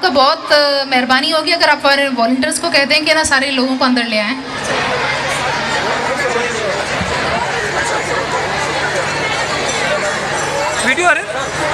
आपका बहुत मेहरबानी होगी अगर आप वॉलंटियर्स को कहते हैं कि ना सारे लोगों को अंदर ले आएं। वीडियो आ रहा है।